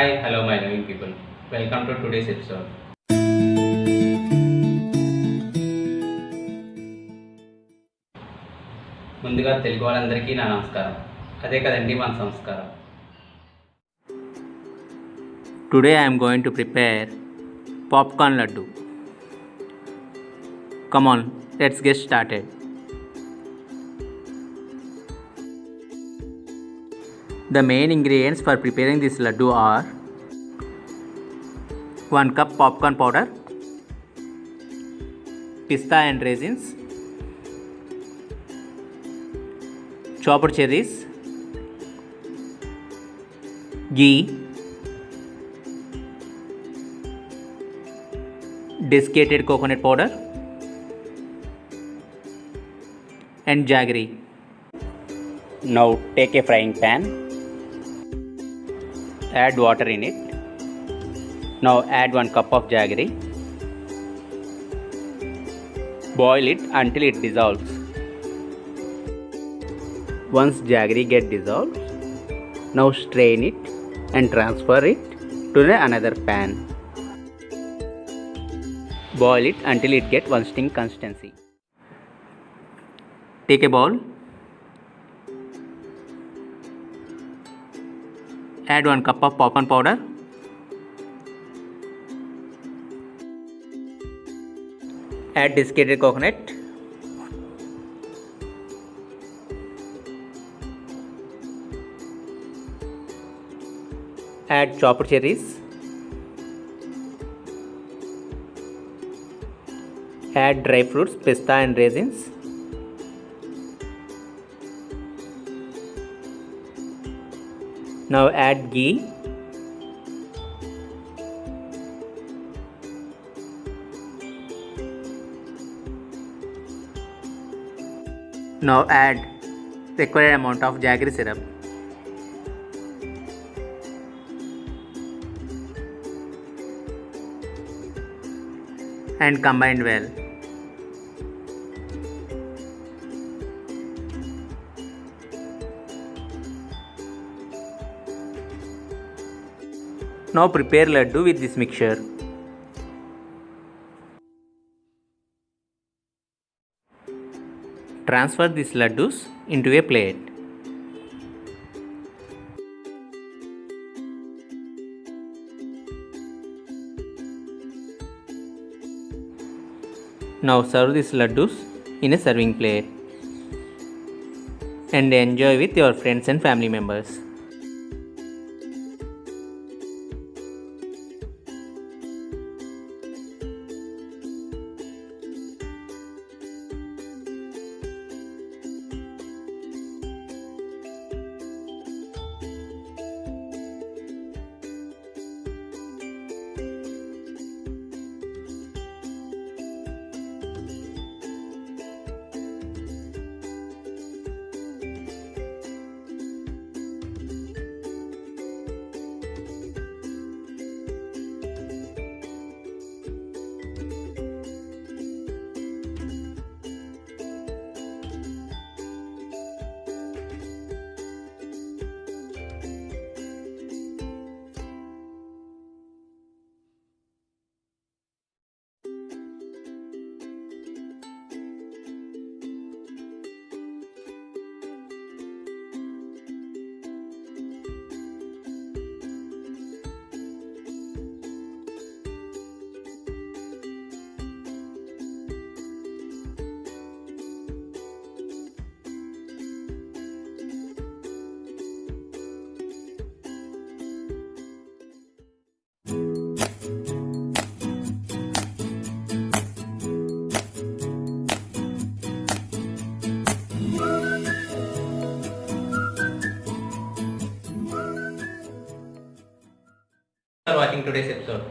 Hi, hello my loving people. Welcome to today's episode. ముందుగా తెలుగు వాళ్ళందరికీ నా నమస్కారం. అదే కదండి మన సంస్కారం. Today I am going to prepare popcorn laddu. Come on, let's get started. The main ingredients for preparing this laddu are 1 cup popcorn powder, pista and raisins, chopped cherries, ghee, desiccated coconut powder and jaggery. Now take a frying pan, add water in it. Now add 1 cup of jaggery. Boil it until it dissolves. Once jaggery gets dissolved, now strain it and transfer it to another pan. Boil it until it gets one stick consistency. Take a bowl. Add 1 cup of popcorn powder. Add desiccated coconut. Add chopped cherries. Add dry fruits, pista and raisins. Now add ghee. Now add required amount of jaggery syrup. And combine well. Now prepare laddu with this mixture. Transfer these laddus into a plate. Now serve these laddus in a serving plate and enjoy with your friends and family members. For watching today's episode.